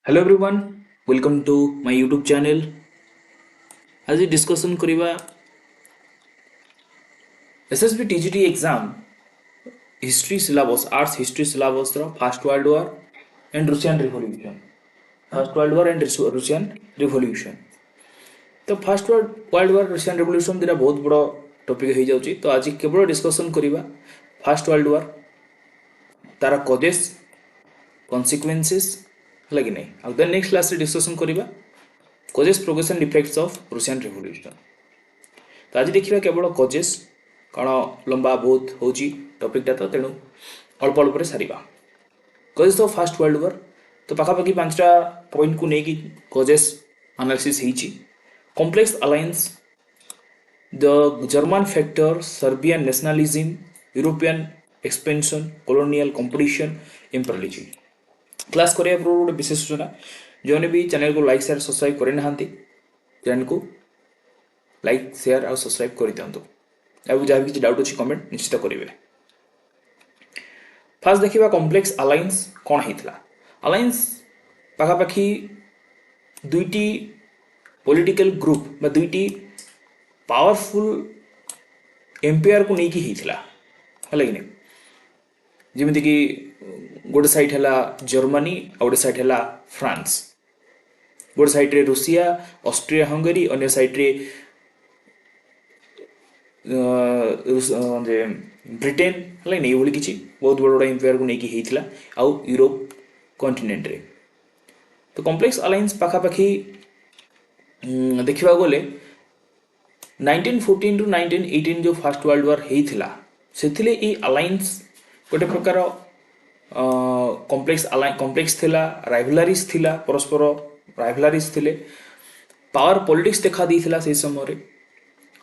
Hello everyone, welcome to my YouTube channel. आज discussion करिबा SSB TGT exam history syllabus arts history syllabus रो first world war and Russian revolution first world war and Russian revolution तो first world war Russian revolution दिना बहुत बड़ topic हो जाउची तो आज केवल डिस्कशन करिबा फर्स्ट वर्ल्ड वॉर तार कजेस कॉन्सिक्वेंसेस लगी नहीं अब देन नेक्स्ट क्लास रे डिस्कशन करिबा causes progression effects of Russian revolution तो आज देखिए केवल कजेस कौन लंबा बहुत हूँ टपिकटा तो तेणु अल्प अल्प सारा causes of first world war तो पाखापाखि पांचटा पॉइंट को लेकिन कजेस एनालिसिस होती complex alliance the German factor Serbian nationalism European expansion colonial competition imperialism class करने गोटे विशेष सूचना जो भी चैनल को लाइक शेयर सब्सक्राइब करे ना चैनल को लाइक शेयर और सब्सक्राइब कर दिंतु अब जहाँ भी किसी डाउट अच्छी कमेंट निश्चित करेंगे फास्ट देखा कॉम्प्लेक्स अलायंस कौन होता अलायंस पाखापाखि दुईटी पॉलिटिकल ग्रुप बा दुईटी पावरफुल एम्पायर को लेकिन होता है कि जमीक गोटे साइड है जर्मनी और गोटे साइड है फ्रांस गोटे साइड रे रूसिया ऑस्ट्रिया हंगरी अन्य साइड रे ब्रिटेन है ये किसी बहुत बड़ा बड़ा एम्पायर को लेकिन होता आउ यूरोप कंटिनेंट रे तो कॉम्प्लेक्स अलायंस पाखापाखि देखा गले 1914 टू 1918 जो फर्स्ट वर्ल्ड वॉर होता से अलायंस गोटे प्रकार कॉम्प्लेक्स थिला राइवलरीज थिला परस्पर राइवलरीज थिले पावर पॉलिटिक्स देखा देइथिला से समय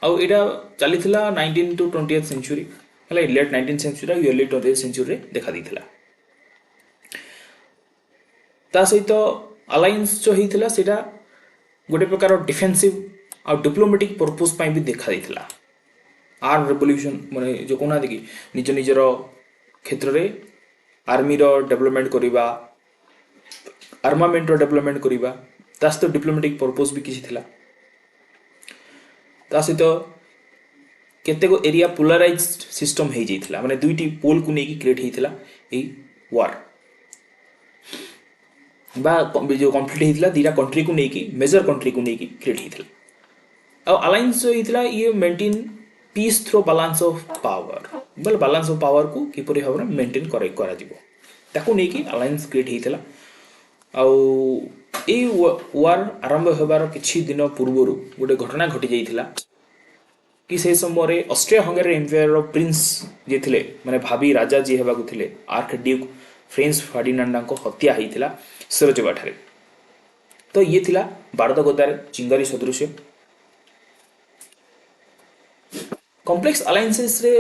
आउ एटा चली 19 टू 20th सेंचुरी है late 19th century early 20th century देखा देइथिला ता सहित अलायंस जो होता सेटा गोटे प्रकार डिफेन्सिव और डिप्लोमेटिक पर्पस भी देखा देइथिला आर्म रेवोल्यूशन माने जो कहना कि निज निजर क्षेत्र में आर्मी रो डेवलपमेंट करिबा आर्मामेंट रो डेवलपमेंट करिबा ता सहित डिप्लोमेटिक पर्पस भी किसी थिला ता सहित केतेको एरिया पोलराइज्ड सिस्टम हो जाइथिला माने दुईटी पोल को लेकिन क्रिएट होइथिला ए वार बा जो कॉन्फ्लिक्ट होइथिला दीटा कंट्री को लेकिन मेजर कंट्री को लेकिन क्रिएट होइथिला और अलायंस जो होइथिला ये maintain peace through balance of power बोल बैलेंस ऑफ पावर को किपरि भाव मेंटेन करा जिवो ताको नेकी अलायंस क्रिएट होइथिला आउ ए वार आरंभ होबार किछि दिन पूर्व गोटे घटना घटी जाइथिला कि से समय ऑस्ट्रिया हंगेरी एम्पायर रो प्रिंस जे थिले माने भाभी राजा जी हेबाकु थिले आर्क ड्यूक फ्रेंच फर्डिनांड को हत्या होइथिला सिरोजोवा ठारे तो ये थिला भारत गदार चिंगारी सदृश कॉम्प्लेक्स अलायंसेस रे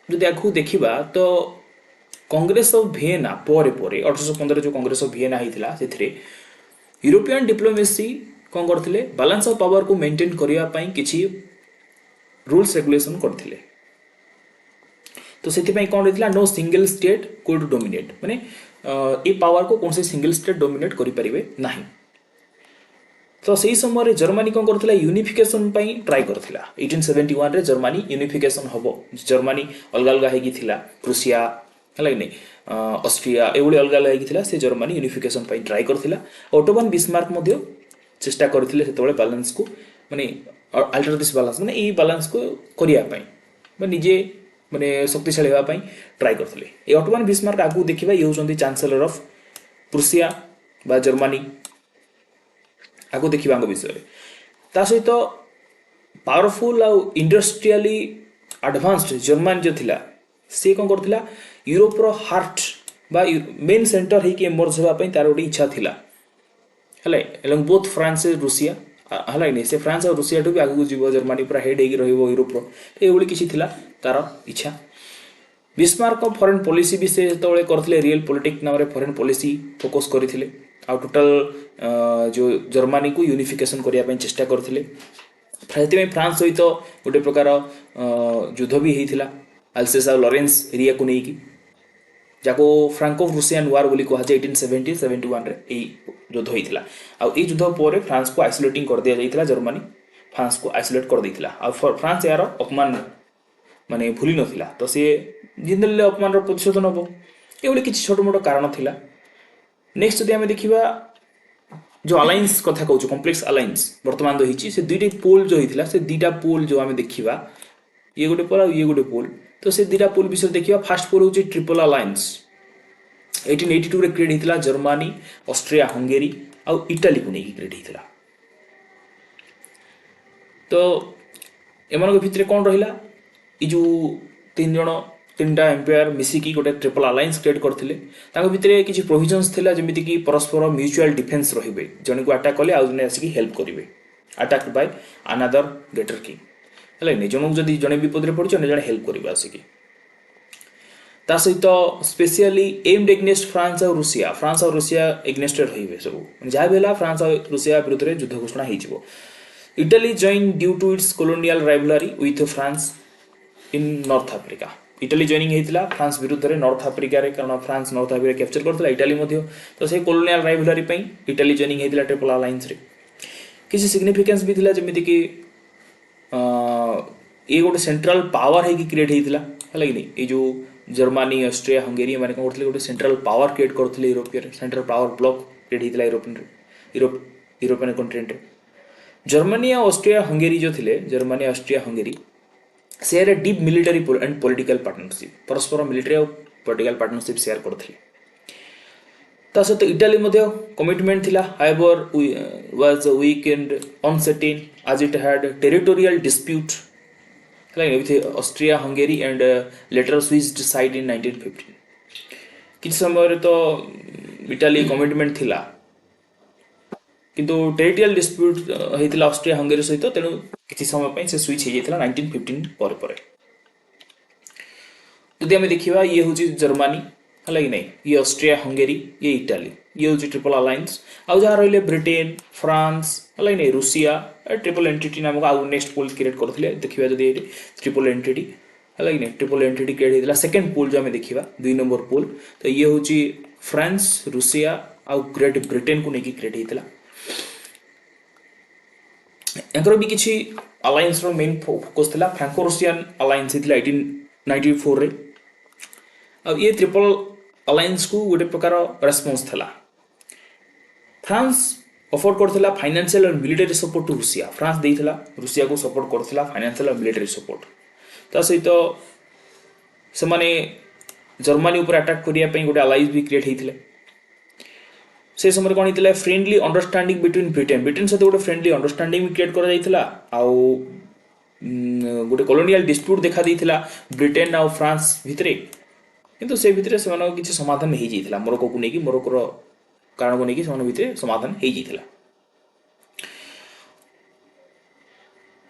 जदि आखु देखिबा तो कांग्रेस ऑफ वियना परे परे 1815 जो कांग्रेस ऑफ वियना होइथिला सेथिरे यूरोपियन डिप्लोमेसी कौन करथिले बैलेंस ऑफ पावर को मेंटेन करिया पई किछि रूल्स रेगुलेशन करथिले तो सेति पई कोन होइथिला no single state could dominate माने ए पावर को कौन से सिंगल स्टेट डोमिनेट करि परिबे नाही तो सही समय जर्मनी कौन करथिला यूनिफिकेशन पई ट्राई करथिला 1871 रे जर्मनी यूनिफिकेशन हबो जर्मनी अलग अलग हेगी थिला प्रुसिया है नहीं ऑस्ट्रिया एवढी अलग अलग हेगी थिला से जर्मनी यूनिफिकेशन पई ट्राई करथिला ओटो वन बिस्मार्क मध्य चेष्टा करथिले सेतबेले बैलेंस को माने अल्टर दिस बैलेंस माने ई बैलेंस को करिया पई माने निजे माने शक्तिशाली हेबा पई ट्राई करथिले ए ओटो वन बिस्मार्क आगु देखिबा ये होचंदी चांसलर ऑफ प्रुसिया बा जर्मनी आगु देखा विषय ता सहित पावरफुल आउ इंडस्ट्रियली एडवांस्ड जर्मन जो थिला से कौन करथिला यूरोप रो हार्ट बा मेन सेंटर है कि एमर्ज होबा पई तार ओडी इच्छा थिला हले एलोंग बोथ फ्रांस रूसिया हला नै से फ्रांस और रूसिया टू भी आगु जीवो जर्मनी पूरा हेड हेगी रहइबो यूरोप रो एवली किछि थिला तार इच्छा बिस्मार्क फॉरेन पॉलिसी भी से तळे करथिले रियल पॉलिटिक्स नाम रे फॉरेन पॉलिसी फोकस करथिले आ टोटल जो जर्मनी को यूनिफिकेशन करिया पई चेष्टा करथिले फ्रांस सहित गोटे प्रकार युद्ध भी होता अल्सेस और लॉरेंस एरिया को लेकिन जाको फ्रांको रूसियन वार बोली कहुए 1870-71 रे यही युद्ध होता आई युद्ध पर फ्रांस को आइसोलेटिंग कर दिया जाइथिला जर्मनी फ्रांस को आइसोलेट कर देइथिला आ फ्रांस यार अपमान माने भूली नथिला तो सी जिंदले अपमान प्रतिशोध नब ये किसी छोट मोट कारण थिला। नेक्स्ट जदि आम देखा जो अलायंस कथा कहूँ कॉम्प्लेक्स अलायंस बर्तमान जो होती से दुईटा पोल जो होता से दुईटा पोल जो आम देखा ये गोटे पोल और ये गोटे पोल तो से दुईटा पोल विषय देखा फास्ट पोल हूँ ट्रिपल अलायंस 1882 रे क्रिएट होता जर्मनी ऑस्ट्रिया हंगेरी आउ इटाली को लेकिन क्रिएट होता तो एम भितर कौन रहा ये जो तीन जन तीनटा एम्पायर मिसिकी गोटे ट्रिपल अलायंस क्रिएट करते भितर किसी प्रोविजन्स थिला जमीती कि परस्पर म्यूचुअल डिफेन्स रे जन को अटैक कले आउ जने आसिक हेल्प करेंगे attack by another greater king है जन जदि जड़े विपद में पड़े जड़े हेल्प करेंगे आसिक ता सहित स्पेशली एम्ड एग्नेस्ट फ्रांस और रूसिया एग्नेस्टेड रही सब जहाँ भी है फ्रांस और रूसिया विरुद्ध में युद्ध घोषणा हो Italy join due to its colonial rivalry with France in North Africa Italy joining होता फ्रांस विरुद्ध में नॉर्थ अफ्रीका कारण फ्रांस नॉर्थ अफ्रीका कैप्चर करता इटाली तो से कॉलोनियल राइवलरी इटाली जॉइनिंग होता ट्रिपल अलायंस रे किसी सिग्निफिकेंस भी थिला जमीती कि ये गोटे सेंट्रल पावर है कि क्रिएट होता है कि नहीं ये जो जर्मनी ऑस्ट्रिया हंगेरी मैंने कौन करते गोटे सेंट्रल पावर क्रिएट करते European central power block create होता यूरोपियन कंट्रीन जर्मनी और ऑस्ट्रिया हंगेरी जो थे Germany Austria Hungary share a deep military and political partnership परस्पर मिलिटरी और पॉलिटिकल पार्टनरशिप शेयर करते सहित इटाली कमिटमेंट थिला however was weak and uncertain as it had territorial dispute with Austria Hungary and later switched side in 1915 किसी समय तो Italy commitment थिला किंतु टेरिटोरियल डिस्प्यूट होता ऑस्ट्रिया हंगेरी सहित तेणु किसी समय से स्विच हो जाता 1915 पर जदि आम देखा ये हूँ जर्मनी है कि नहीं ये ऑस्ट्रिया हंगेरी ये इटाली ये हूँ ट्रिपल अलायंस आउ जहाँ रही ब्रिटेन फ्रांस है कि नहीं रूसिया ट्रिपल एंटिटी नामक आउ नेक्स्ट पोल क्रिएट करते देखा जब ट्रिपल एंटिटी है कि नहीं ट्रिपल एंटिटी क्रिएट होता सेकेंड पोल जो आम देखा 2 नंबर पोल तो ये हूँ फ्रांस रूसिया आउ ग्रेट ब्रिटेन को लेकिन क्रिएट होता एंकर भी किसी अलायंस रो मेन फोकस थिला फ्रांको रूसियन अलायंस थिला 1894 रे अब ये ट्रिपल अलायंस को गोटे प्रकार रेस्पॉन्स थिला फ्रांस ऑफर करथिला फाइनेंशियल और military support to Russia France देइथिला रूसिया को सपोर्ट करथिला फाइनेंशियल और मिलिटरी सपोर्ट ता सहित से माने जर्मनी ऊपर अटैक करिया पई गोटे अलायंस भी क्रिएट हेतिले से समय कौन होता है फ्रेंडली अंडरस्टैंडिंग बिटवीन ब्रिटेन सहित गोटे फ्रेंडली अंडरस्टैंडिंग भी क्रिएट कर गोटे कॉलोनियल डिस्प्यूट देखा देइथिला ब्रिटेन आउ फ्रांस भितरे किंतु से भितरे से किसी समाधान हो जाइथिला मोरक्को को लेकिन मोरक्कोर कारण को लेकिन से भितरे समाधान हो जाइथिला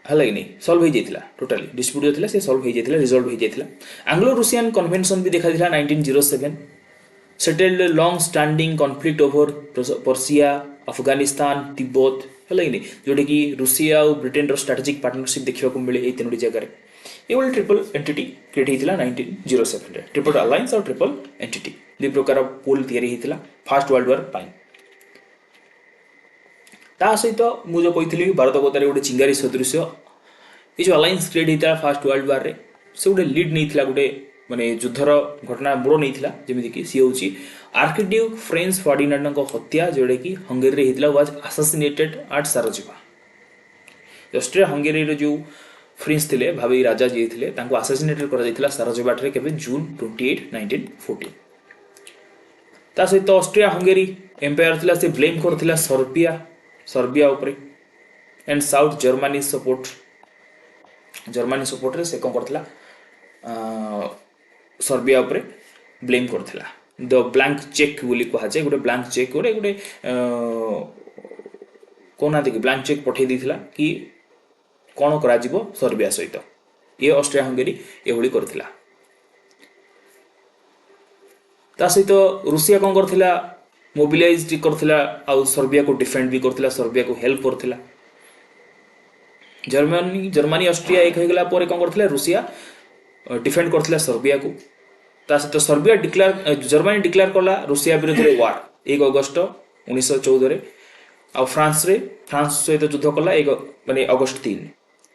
है कि नहीं सॉल्व हो जाइथिला टोटली डिस्प्यूट जो थिला से सॉल्व हो जाइथिला रिजॉल्व हो जाइथिला एंग्लो रूसियन कन्वेंशन भी देखा दिला 1907 settled long standing conflict over Persia Afghanistan Tibet है कि नहीं जोटा कि रूसिया और ब्रिटेन स्ट्रेटेजिक पार्टनरशिप देखा मिले ये 3 जगह ये वाले ट्रिपल एंटिटी क्रिएट होता 1907 ट्रिपल अलायंस और ट्रिपल एंटिटी 2 प्रकार पोल तैयारी होता फर्स्ट वर्ल्ड वार पाई ता सहित मुझे कही भारत बतारे गोटे चिंगारी सदृश ये जो अलायंस क्रिएट होता फर्स्ट वर्ल्ड वार रे से गोटे लीड नहीं गोटे माने युद्धर घटना मोड़ नहीं जमीक सी हूँ आर्किड्यूक फ्रेंच फर्डिनांड हत्या जोड़ा कि हंगेरी होता was assassinated at Sarajevo Austria Hungary जो फ्रेंच थे भावी राजा जी थे असैसिनेटेड कर साराजेभो के जून 28, 1914 ता सहित ऑस्ट्रिया हंगेरी एम्पायर थिला से ब्लेम करथिला सर्बिया उपरे एंड साउथ जर्मनी सपोर्ट रे से कौन करथिला सर्बिया उपरे ब्लेम करथिला द ब्लैंक चेक बोली कहुए गोटे ब्लैंक चेक गोटे कहना कि ब्लैंक चेक पठे देथिला कि कौन करा जिवो सर्बिया सहित ये ऑस्ट्रिया हंगेरी एभली करथिला ता सहित रूसिया कौन करथिला मोबिलाइज करथिला आउ सर्बिया को डिफेंड भी करथिला सर्बिया को हेल्प करथिला जर्मनी ऑस्ट्रिया एक होगला पर कौन करथिला रूसिया डिफेंड करथिला सर्बिया को ता सहित सर्बिया डिक्लेयर जर्मनी डिक्लेयर कला रूसिया विरुद्ध वार 1 अगस्त 1914 आ फ्रांस सहित युद्ध कला 1 माने अगस्त 3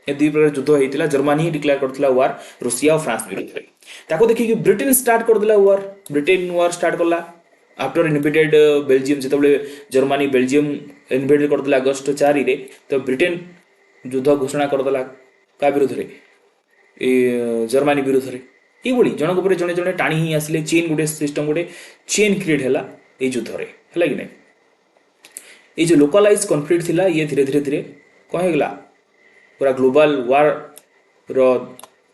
ए दुई प्रकार युद्ध होता जर्मनी ही डिक्लेयर करथिला वार रूसिया और फ्रांस विरुद्ध ताको देखि कि ब्रिटेन स्टार्ट कर दिला वार ब्रिटेन वार स्टार्ट कला आफ्टर इन्वेडेड बेल्जियम जिते जर्मनी बेल्जियम इन्वेड करदेला अगस्त 4 रे तो ब्रिटेन युद्ध घोषणा करदेला का विरुद्ध रे जर्मनी विरुद्ध रे ये जनक पर जड़े जड़े टाणी ही आसिले चेन गोटे सिस्टम गोटे चेन क्रिएट है ये युद्ध रे है कि नहीं ये जो लोकलाइज कन्फ्लिक्ट थिला ये धीरे धीरे धीरे कौन होगा पूरा ग्लोबल वार रो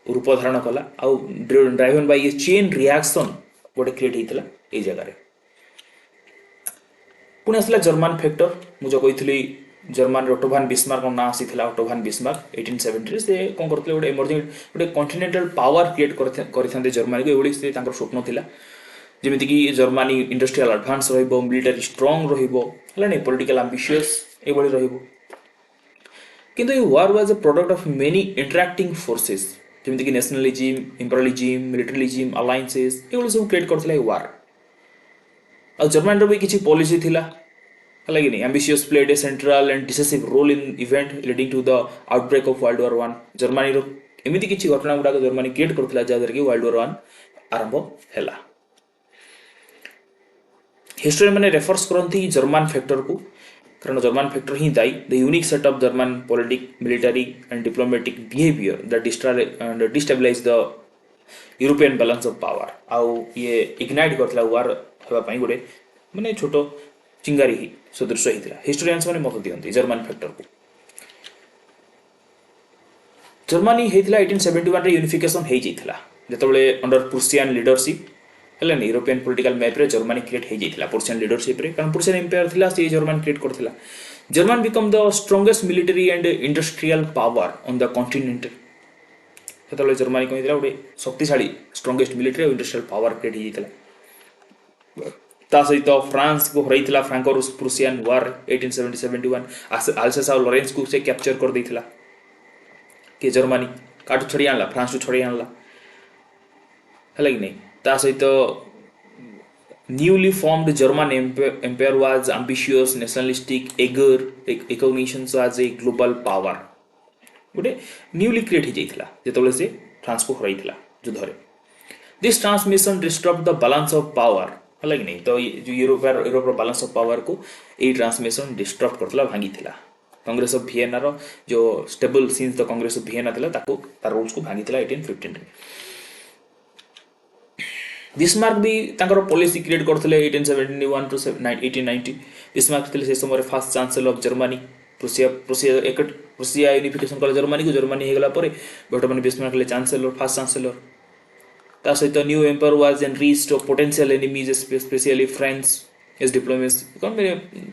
रूप धारण कला आउ ड्राइवन बाय ये चेन रिएक्शन गोटे क्रिएट होता ये जगह रे पुणे आसला जर्मन फैक्टर मुझे कही जर्मन ओटोभान बिस्मार्क ना आसी ओटोभान बिस्मार्क 1870 से कौन करते गोटे इमर्जिंग गोटे कॉन्टिनेंटल पावर क्रिएट करते जर्मनी को ये से स्वप्न थिला जेमिति कि जर्मनी इंडस्ट्रियल एडवांस रहिबो मिलिटरी स्ट्रांग रहिबो हला नै पॉलिटिकल एम्बिशियस ए बळी रहिबो किंतु ये war was a product of many interacting forces जेमिति कि नेशनलिज्म इंपीरियलिज्म मिलिटरिज्म अलायंसेस ए सब क्रिएट करथिला वार आ जर्मन रो भी किछि पॉलिसी थिला हला कि नै ambitious played a central and decisive role in event leading to the outbreak of world war 1 Germany रो एमिति किछि घटना गुडा जर्मनी क्रिएट करथिला जादर कि वर्ल्ड वॉर 1 आरंभ हैला हिस्टोरियन मैंने रेफर्स करती जर्मन फैक्टर को कारण जर्मन फैक्टर ही दायी the unique set of German politic military and diplomatic behaviour that destabilise the European balance of power आउ ये इग्नाइट करथला वार हेबा पई गोटे माने छोटो चिंगारी ही सदृश होता हिस्टोरियंस मैंने मत दियंती जर्मन फैक्टर को जर्मनी होता 1871 रे यूनिफिकेशन हो जाता जिते अंडर प्रुसियन लीडरशिप है यूरोपियन पॉलिटिकल मैप रे जर्मनी क्रिएट हो जाता पर्शियन लीडरशिप रे कारण पर्शियन एम्पायर थिला से जर्मन क्रिएट करथिला German become the strongest military and industrial power on the continent सेतले जर्मनी को गोटे शक्तिशाली स्ट्रांगेस्ट मिलिटरी और इंडस्ट्रियल पावर क्रिएट हो जाता ता सहित फ्रांस को हरैथिला फ्रांको प्रुसियन वार 1871 अल्सेस और लॉरेंस को से कैप्चर कर देथिला के जर्मनी काटू छड़ी आनला फ्रांस छड़ी आनला है कि नहीं ता सहित newly formed German empire was ambitious nationalistic eager recognition as a global power गोटे न्यूली क्रिएट हो जाइथिला जेतबले से फ्रांस को हरैथिला युद्ध रे this transmission disturb the balance of power है कि नहीं तो जो यूरोप बैलेंस ऑफ पावर को ये ट्रांसमिशन डिस्टर्ब करथिला भांगी थिला कांग्रेस ऑफ वियना रो जो stable since the Congress of Vienna थिला ताको तार रूल्स को भांगी थिला 1815 रे बिस्मार्क भी तांकर पॉलिसी क्रिएट करथिले 1871 टू 1890 बिस्मार्क थिले से समय first chancellor of Germany Prussia unification कले जर्मनी को जर्मनी हे गला परे बर्तमान बिस्मार्क ले चांसलर फर्स्ट चांसलर ता सहित new empire was enriched of potential enemies specially France as diplomacy कोन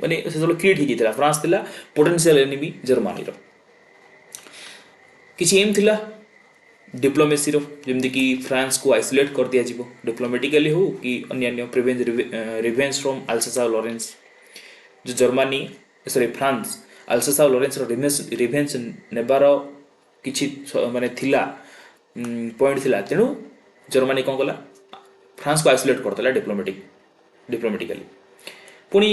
माने से सब क्रिएट ही थिला फ्रांस थिला पोटेंशियल एनिमी जर्मनी रो किछि एम थिला डिप्लोमेसी रो जेमति कि फ्रांस को आइसोलेट कर दिया जिवो डिप्लोमेटिकली हो कि अन्य प्रिवेंज रिवेंज फ्रॉम अल्सेस और लॉरेंस जो जर्मनी सॉरी फ्रांस अल्सेस और लॉरेंस रो रिवेंज नेबार किछि माने थिला पॉइंट थिला तेनु जर्मनी कौन कला फ्रांस को आइसोलेट करतला डिप्लोमेटिकली पुनी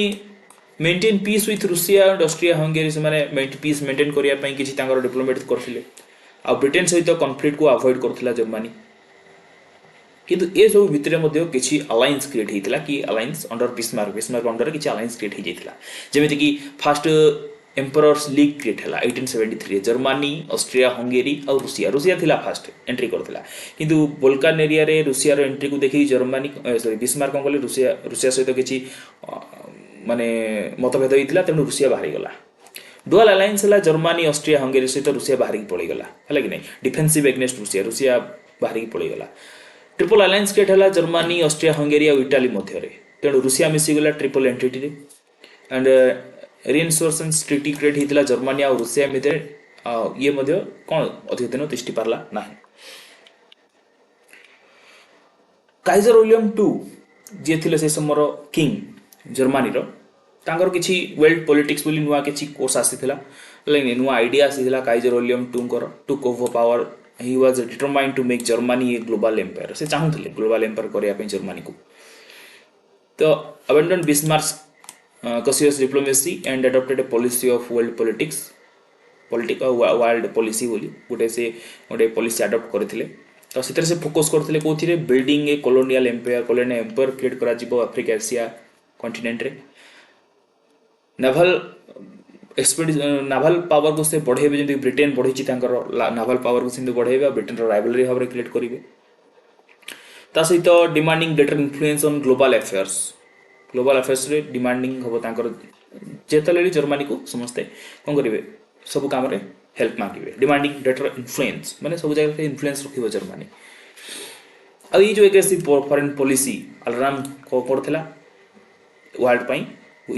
maintain piece with Russia and Austria Hungary से माने पीस मेंटेन करिया पई किछि तांगर डिप्लोमेट करथिले आ ब्रिटेन सहित कॉन्फ्लिक्ट को अवॉइड करथिला जर्मनी किंतु ए सब भितरे मध्ये किछि अलायंस क्रिएट हितला कि अलायंस अंडर बिस्मार्क अंडर किछि अलायंस क्रिएट हि जैतला जेमिति कि फर्स्ट एम्परर्स लीग क्रिएट हला 1873 जर्मनी ऑस्ट्रिया हंगेरी और रूसिया थिला फर्स्ट एंट्री करथिला किंतु बाल्कान एरिया रे रूसिया रो एंट्री को देखि जर्मनी सॉरी बिस्मार्क कोन कहले रूसिया सहित किछि माने मतभेद होइतिला तेनु रूसिया बाहरी गला डुअल अलायंस हला जर्मनी ऑस्ट्रिया हंगेरी सहित रूसिया बाहरी पळी गला हला कि नै डिफेंसिव एग्नेस्ट रूसिया बाहरी पळी गला ट्रिपल अलायंस क्रिएट हला जर्मनी ऑस्ट्रिया हंगेरी और इटाली मध्य रे तेनु रूसिया मिसी गला ट्रिपल एंटिटी रे एंड रिइन्फोर्समेंट ट्रीटी क्रिएट हितला जर्मनी और रूसिया मध्य ये मध्य कोन अधिक दिन तिष्टि पारला नाही काइजर विलियम टू जे थिले से समर किंग जर्मनी रो तांगर किछि वर्ल्ड पॉलिटिक्स बोली नुवा किछि कोर्स आसीथिला लेकिन नुवा आइडिया आसीथिला काइजर विलियम टू कर took over power he was determined to make Germany a global empire. से चाहूଥିଲେ global empire କରିବା ପାଇଁ ଜର୍ମାନୀ କୁ ତ abandoned Bismarck's cautious diplomacy and adopted a policy of world politics world policy बोली गोटे से गोटे पॉलिसी अडॉप्ट करथिले तो सेतरे से फोकस करथिले कोथिरे बिल्डिंग ए कॉलोनियल एम्पायर क्रिएट करा जिवो अफ्रीका एशिया कॉन्टिनेंट रे नावल नावल पावर को से बढ़ेबे जेंति ब्रिटेन बढ़िछि तांकर नावल पावर को सिंधु बढ़ेबे ब्रिटेन रो राइवलरी भाबरे क्रिएट करिवे ता सहित demanding greater influence on global affairs रे डिमांडिंग हबो तांकर जेतलेली जर्मनी को समझते कोन करिवे सब काम रे हेल्प मांगिवे डिमांडिंग ग्रेटर इन्फ्लुएंस माने सब जगह इन्फ्लुएंस रखिबो जर्मनी आ ई जो एग्रेसिव फॉरेन पॉलिसी अलार्म को करथला वर्ल्ड पई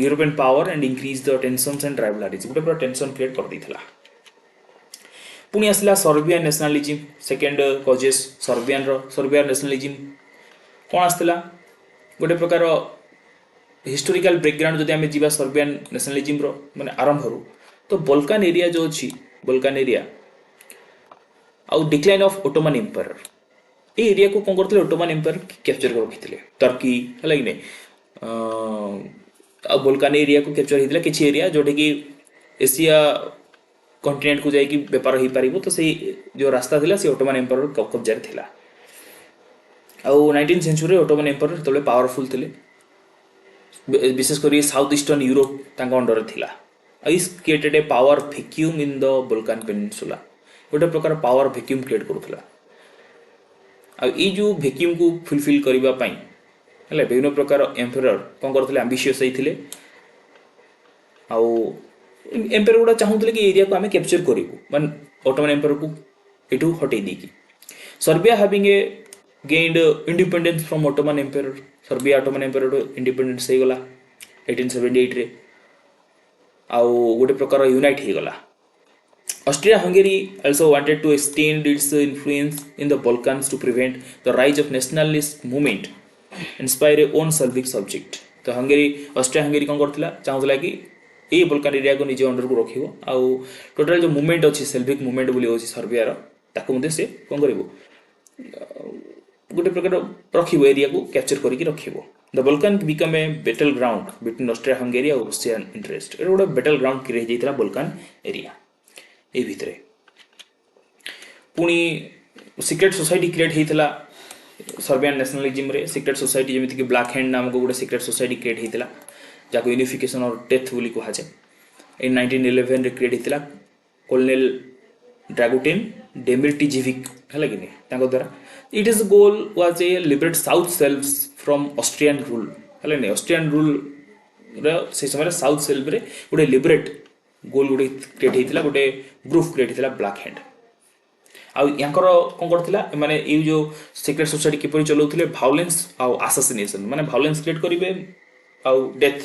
European power and increase the tensions and rivalries गोटे पूरा टेंशन क्रिएट कर देथिला पुणी आसला Serbian nationalism second causes Serbian nationalism कोन आसला गोटे प्रकार हिस्टोरिकल बैकग्राउंड जदि आमे जीवा सर्बियन नेशनलिज्म रो माने आरंभ रो तो बल्कान एरिया जो अच्छी बल्कान एरिया आउ डिक्लाइन ऑफ ओटोमन एम्पायर ए एरिया को कौन करते ओटोमन एम्पायर कैप्चर कर रखिथिले टर्की हला कि नै बल्कान एरिया को कैप्चर हितला किछि एरिया जोटे कि एशिया कॉन्टिनेंट को जाई कि व्यापार ही पारिबो तो से जो रास्ता थिला से ओटोमन एम्पायर कब्जा रे थिला आउ 19th सेंचुरी ओटोमन एम्पायर तले पावरफुल थिले विशेष करी साउथ ईस्टर्न यूरोप तांका अंडर थिला This created a power vacuum in the Balkan Peninsula. गोटे प्रकार पावर वैक्यूम क्रिएट करूला आ ई जो वैक्यूम को फुलफिल करबा पई हले विभिन्न प्रकार एम्पायर कोन करथले एम्बिशियस हिथिले आ एम्पायर गुडा चाहूतले कि एरिया को हमें कैप्चर करिवो मान ऑटोमन एम्पायर को एटू हटै देकी Serbia having a gained independence from Ottoman empire Serbia Ottoman empire independence हे गला 1878 रे आउ गोटे प्रकार यूनाइट हो गला Austria Hungary also wanted to extend its influence in the Balkans to prevent the rise of nationalist movement inspire a own Slavic subject तो Austria Hungary कोन करथिला चाहूतला कि ए बल्कान एरिया को निजे अंडर को रखिवो आउ टोटल जो मूवमेंट अछि सेल्विक मूवमेंट बोली होछि सर्बिया रो ताको मध्ये से कोन करिवो गोटे प्रकार रखिवो एरिया को capture करिकि रखिवो The Balkan became a battleground between Austria-Hungary and Russian interest. It was a battleground create जाइतला Balkan area. ए भितरे पुणी सीक्रेट सोसाइटी क्रिएट हेइतला सर्बियन नेशनलिज्म रे सीक्रेट सोसाइटी जेमिति कि ब्लैक हैंड नाम को गोटे सीक्रेट सोसाइटी क्रिएट हेइतला जाको यूनिफिकेशन और डेथ बोली को हाजे इन 1911 रे क्रिएट हेइतला कोलोनेल ड्रैगुटिन डेमिर्टिजेविक हला कि नै ताको द्वारा it is goal was a liberate south selves from Austrian rule हले नै ऑस्ट्रियन रूल रे से समय साउथ सेल्व रे गोटे लिबरेट गोल गोटे क्रिएट हेइतला गोटे ग्रुप क्रिएट हेइतला ब्लैक हैंड आ यांकर कोन करथिला माने ए जो सीक्रेट सोसाइटी किपरि चलौथिले वायलेंस आ असैसिनेशन माने वायलेंस क्रिएट करिवे आ डेथ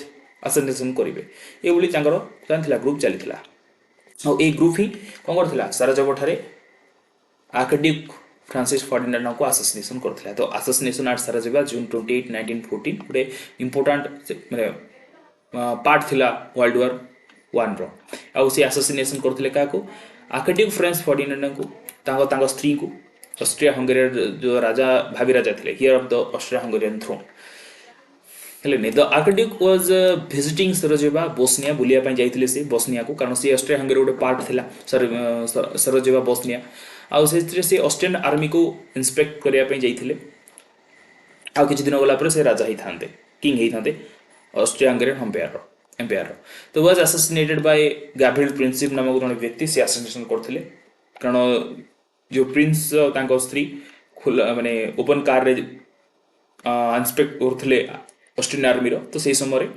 असैसिनेशन करिवे ए बोली तांकर जानथिला ग्रुप चलिथिला आ ए ग्रुप ही कोन करथिला साराजेवो ठारे आर्कड्यूक फ्रांसिस फर्डिनांड को असैसिनेशन करथिला तो असैसिनेशन एट साराजेवो जून 28 1914 गोटे इंपोर्टेंट माने पार्ट थिला वर्ल्ड वॉर 1 रो आ से असैसिनेशन करथिले का को आर्कड्यूक फ्रांसिस फर्डिनांड को तांको स्त्री को ऑस्ट्रिया हंगेरी जो राजा भाभी राजा the heir of the Austria Hungarian throne हेले ने the archduke was visiting Sarajevo Bosnia बुलिया पय जाइथिले से बोस्निया को कारण से ऑस्ट्रिया हंगेरी गोटे पार्ट थिला सराजेवो बोस्निया आ से ऑस्ट्रियन आर्मी को इंस्पेक्ट करिया पय जाइथिले आ किछ दिन गला पर से राजा ही थांते किंग ही थांते ऑस्ट्रिया हंगेरियन एम्पायर तो was assassinated by Gabriel Princip नामक जने व्यक्ति से असैसिनेशन करथिले कारण जो प्रिंस तांको स्त्री खुला माने ओपन कार रे इंस्पेक्ट करथिले ऑस्ट्रियन आर्मी रो तो सेही समय रे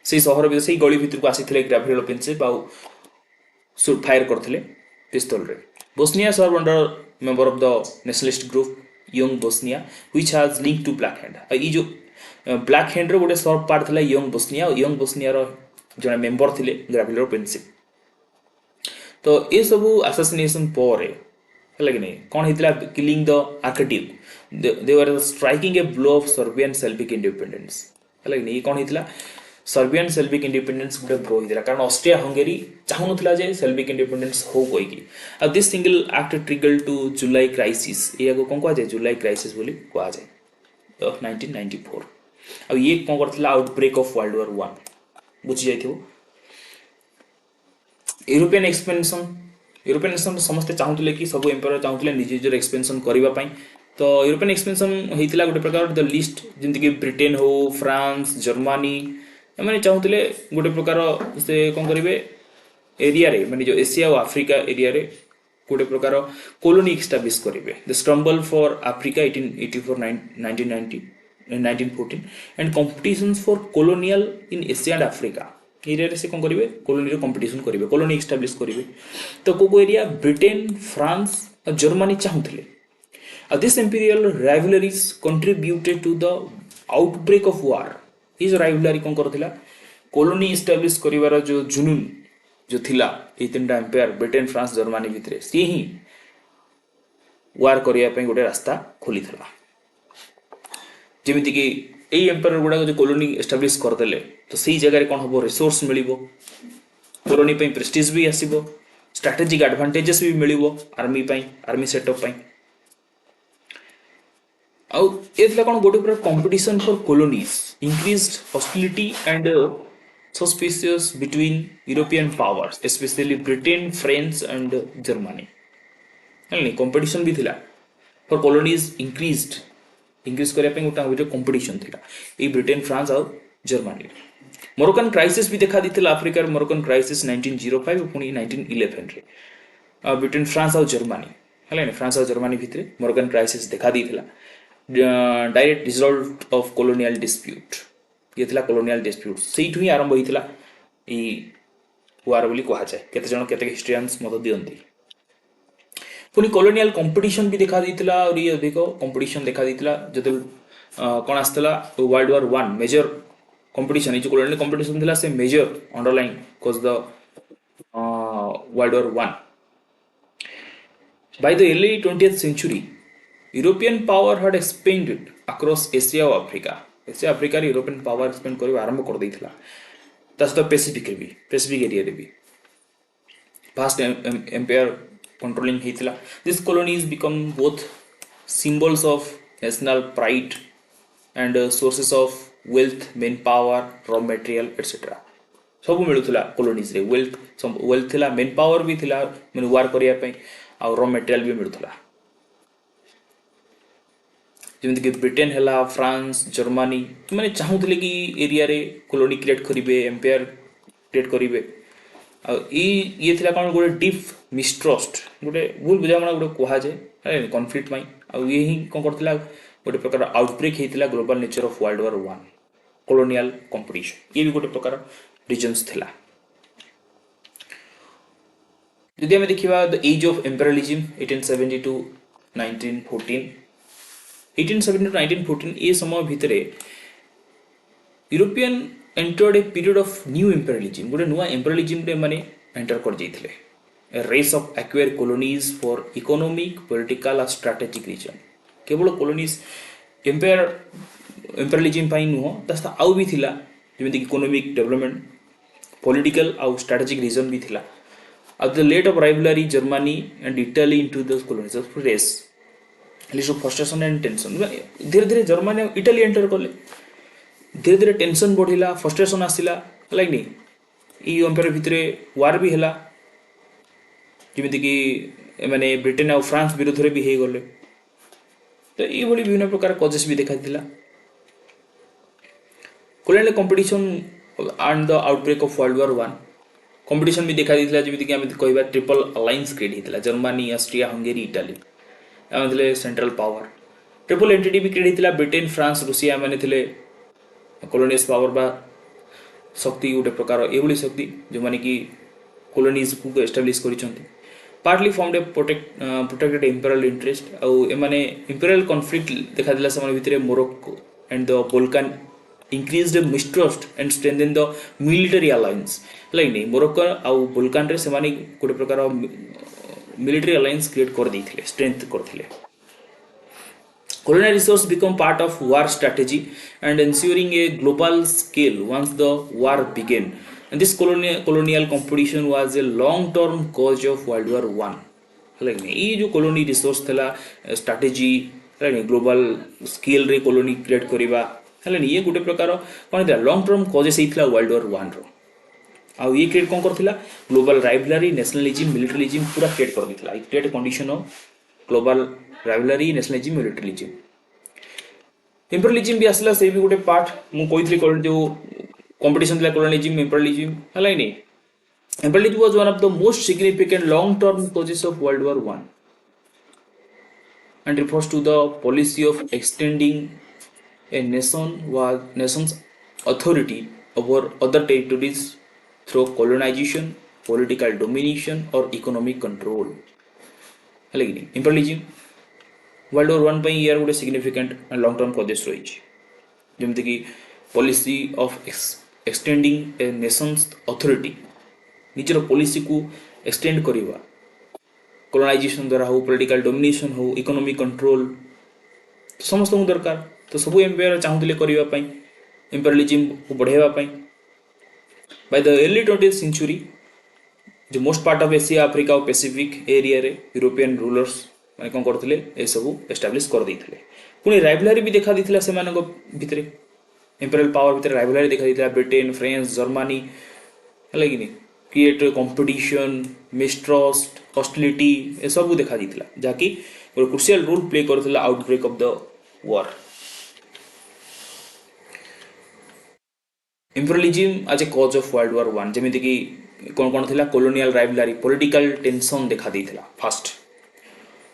सेही शहर भी सेही गली भीतर को आसीथिले गैब्रिएल प्रिंसिप आ शूट फायर करथिले पिस्तल रे Bosnia Serb under member of the nationalist group Young Bosnia which has link to black hand ई जो ब्लैक हैंड रो गोटे सर्व पार्ट थिला यंग बोस्निया रो जने मेंबर थिले गैब्रिएल प्रिंसिप तो ये सब असैसिनेशन पर है कि नहीं कौन हितला killing the archduke they were striking a blow of Serbian Slavic independence है कि नहीं कौन हितला सर्बियन सेल्विक इंडिपेंडेंस गोटे ग्रो होता कारण ऑस्ट्रिया हंगेरी चाहूला जे सेल्विक इंडिपेंडेंस हो कहीकि this single act triggered to July crisis या कौन कहुए जुलाई क्राइसिस बोली कहुए 1994 आ ये कौन करथिला आउटब्रेक ऑफ वर्ल्ड वॉर 1 बुझी जाइथिबो यूरोपियन एक्सपेंशन समस्ते चाहूले कि सब एम्पायर चाहूले निज निजर एक्सपेंशन करने तो यूरोपियन एक्सपेंशन होता गोटे प्रकार द लिस्ट जमीक ब्रिटेन हो फ्रांस जर्मनी एम चाहूले गोटे प्रकार से कौन करेंगे एरिया रे माने जो एशिया और आफ्रिका एरिया रे गोटे प्रकार कॉलोनी एस्टाब्लिश करेंगे the struggle for Africa 1884 1914 and competition for colonial in Asia and Africa area से कौन करेंगे कॉलोनी कंपटीशन करेंगे कॉलोनी एस्टाब्लिश करेंगे तो को एरिया ब्रिटेन फ्रांस और जर्मनी चाहूले this imperial rivalries contributed to the outbreak of war ये जो राइवलरी कौन करथिला कॉलोनी एस्टाब्लिश करिवार जो जुनून जो थिला ये तीन एम्पायर ब्रिटेन फ्रांस जर्मनी भितर सी ही वार करिया पे गोटे रास्ता खोली थिला जेमिति कि एई एम्पायर गुडा जो कॉलोनी एस्टाब्लिश करदेले तो सही जगह कौन हम रिसोर्स मिलिबो कॉलोनी पे प्रेस्टीज भी आसीबो स्ट्रेटेजिक एडवांटेजेस भी मिलिबो आर्मी सेटअप पई आउ एथला कौन गोटे पूरा competition for colonies increased hostility and suspicious between European powers specially Britain France and Germany नहीं कंपटीशन भी थिला फॉर कॉलोनीज इंक्रीज करने गोटे कंपटीशन थिला ए ब्रिटेन फ्रांस और जर्मनी मोरक्कन क्राइसिस भी देखा दी आफ्रिकार मोरक्कन क्राइसिस 1905 पुणी 1911 रे ब्रिटेन फ्रांस और जर्मनी है फ्रांस और जर्मनी भितर मोरक्कन क्राइसिस देखा the direct result of colonial dispute ये थिला कॉलोनियल डिस्प्यूट सेठू ही आरंभ होइतिला ई वार बोली कहा जाए केते जण केते हिस्ट्रियंस मत दियंती पुनी कॉलोनियल कंपटीशन भी देखा दी और ये अधिक कंपटीशन देखा दी जब कौन आसला वर्ल्ड वॉर 1 मेजर कंपटीशन ये जो कॉलोनियल कंपटीशन थिला से major underline cause the world war 1 by the early 20th century European power had expanded across Asia और Africa Asia Africa European power expand कर आरंभ कर देइथिला सहित पैसिफिक एरिया रे भी फास्ट एम्पायर कंट्रोलिंग होता this colonies become both symbols of national pride and sources of wealth manpower raw material etcetera सब मिलूला कॉलोनीज रे वेल्थ थिला मेन पावर भी थिला माने वार करिया पे आ रॉ मटेरियल भी मिलूला जमीन कि ब्रिटेन है फ्रांस जर्मनी मैंने चाहूले कि एरिया रे कॉलोनी क्रिएट करेंगे एम्पायर क्रिएट करेंगे ये थिला कौन गोटे डीप मिस्ट्रस्ट गोटे भूल बुझामणा गोटे कहुए कनफ्लिक्ट ये ही कौन करथिला गोटे प्रकार आउटब्रेक होता global nature of world war 1 colonial competition ये भी गोटे प्रकार रीजन्स थिला यदि आम देखा the age of imperialism 1870 to 1914 1870 to 1914 ये समय भितर European entered a period of new imperialism गोटे नुआ एम्पेरियलिज्म रे माने एंटर कर जाइथिले a race of acquire colonies for economic political और स्ट्रेटेजिक रीजन केवल कॉलोनीज एम्पेरियलिज्म पाई नुह दस्ता आउ भी थिला जेमिति इकोनॉमिक डेवलपमेंट पॉलिटिकल और स्ट्रेटेजिक रीजन भी थिला at the late of rivalry Germany and Italy into the colonies of race list of frustration and tension धीरे धीरे जर्मनी इटाली एंटर कले धीरे धीरे टेंशन बढ़िला फ्रस्ट्रेशन आसला लाइक नहीं ये एम्पायर भितर वार भी है जमीक कि माने ब्रिटेन और फ्रांस विरोध में भी हो गले तो ये विभिन्न प्रकार कजेस भी देखा colonial competition and the outbreak of world war 1 competition भी देखा जमीक आम कह ट्रिपल अलायंस क्रिएट होता जर्मनी ऑस्ट्रिया हंगेरी इटाली आम सेंट्रल पावर ट्रिपल एंटिटी भी क्रिएट होता ब्रिटेन फ्रांस रूसिया मैंने कॉलोनियस पावर बा शक्ति गोटे प्रकार ये शक्ति जो मैंने कि कॉलोनीज को एस्टाब्लिश कर पार्टली फॉर्म ए प्रोटेक्टेड इंपेरियल इंटरेस्ट आउ एमाने इंपेरियल कॉन्फ्लिक्ट देखा से भितर Morocco and the Balkan increase the mistrust and strengthen the military alliance like नहीं मोरक्को आउ बाल्कन रे से माने गोटे प्रकार मिलिटरी अलायंस क्रिएट कर देइथिले स्ट्रेंथ करथिले Colonial resource become part of war strategy and ensuring a global scale once the war began. And this colonial competition was a long-term cause of World War One. ହେଲା କି ଏଇ ଯେଉଁ colony resource ଥିଲା strategy ହେଲା global ସ୍କେଲରେ colony create କରିବା ହେଲା ଇଏ ଗୋଟେ ପ୍ରକାର କ'ଣ ହେଇଥିଲା ଲଙ୍ଗ ଟର୍ମ କଜେସ୍ ହେଇଥିଲା ୱାର୍ଲଡ ୱାର୍ ୱାନ୍ର। ଆଉ ଇଏ କ୍ରିଏଟ୍ କ'ଣ କରିଥିଲା ଗ୍ଲୋବାଲ ରାଇଭଲାରୀ ନ୍ୟାସନାଲିଜିମ୍ ମିଲିଟାରିଜିମ୍ ପୁରା କ୍ରିଏଟ୍ କରିଦେଇଥିଲା। It create condition of global rivalry nationalism militarism. Imperialism ବି ଆସିଲା ସେ ବି ଗୋଟେ ପାର୍ଟ ମୁଁ କହିଥିଲି ଯେଉଁ କମ୍ପିଟିସନ୍ ଥିଲା କଲୋନିଜିମ୍ ଇମ୍ପେରିଆଲିଜିମ୍ ହେଲା କି Imperialism was one of the most significant long-term causes of World War One and refers to the policy of extending a nation's authority over other territories through colonization, political domination or economic control. Imperialism World War One ପାଇଁ यार ଗୋଟେ significant and long-term causes ରହିଛି ଯେମିତି କି policy of extending a nation's authority ନିଜର ପଲିସିକୁ extend କରିବା କଲୋନାଇଜେସନ୍ ଦ୍ୱାରା ହଉ ପଲିଟିକାଲ ଡୋମିନେସନ୍ ହଉ ଇକୋନୋମିକ୍ କଣ୍ଟ୍ରୋଲ ସମସ୍ତଙ୍କୁ ଦରକାର ତ ସବୁ ଏମ୍ପାୟାର ଚାହୁଁଥିଲେ କରିବା ପାଇଁ ଇମ୍ପେରିଆଲିଜିମ୍କୁ ବଢ଼ାଇବା ପାଇଁ ବାଇ ଦ ଏର୍ଲି 20th century जो most part of Asia Africa और पैसिफिक एरिया रे यूरोपियन रूलर्स माने कौन करथिले ए सबु एस्टाब्लिश कर देइथिले पुनी राइवलरी भी देखा देइथिला से मानको भितरे इंपीरियल पावर भितरे राइवलरी देखा देइथिला ब्रिटेन फ्रांस जर्मनी हला कि क्रिएट कंपटीशन मिस्ट्रस्ट हॉस्टिलिटी ए सब देखा देइथिला जाकी एक क्रुशियल रोल प्ले करथिला outbreak of the war. Imperialism as a cause of world war one जेमिति कि कौन कौन थिला कॉलोनियल राइवलरी पॉलिटिकल टेंशन देखा देइथिला फर्स्ट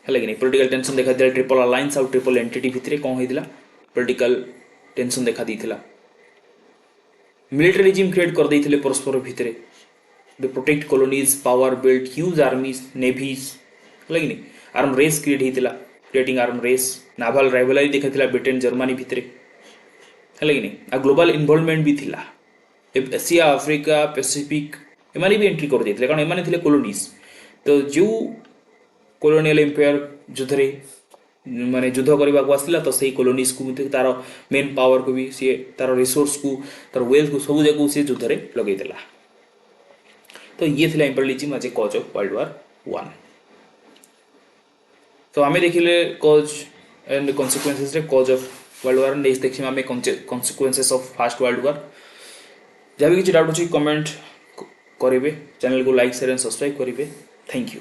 है कि पॉलिटिकल टेंशन देखा देइथिला ट्रिपल अलायंस और ट्रिपल एंटिटी भितरे कौन होइथिला पॉलिटिकल टेंशन देखा देइथिला मिलिटरिज्म क्रिएट कर देइथिले परस्पर भितरे they protect colonies power build huge armies navies है कि आर्म रेस क्रिएट होइथिला creating arm race naval rivalry देखाइथिला ब्रिटेन जर्मनी भितरे है कि आ ग्लोबल इन्वॉल्वमेंट भी थिला एशिया आफ्रिका पैसिफिक एमाने भी एंट्री कर देते कारण एमाने थिले कॉलोनीज तो जो कॉलोनियल एम्पायर युद्धरे माने युद्ध करबा को आसिला तो सही कॉलोनीज को तार मेन पावर को भी सी तार रिसोर्स को तार वेल्थ को सब जगह से युद्धरे लगे देला तो ये थिला imperialism as a cause of world war one. तो आमे देखिले कॉज एंड कॉन्सिक्वेंसेस रे cause of world war next देखिमे आमे consequences of first world war जब भी किसी डाउट अच्छी कमेंट करेंगे चैनल को लाइक शेयर एंड सब्सक्राइब करेंगे। Thank you.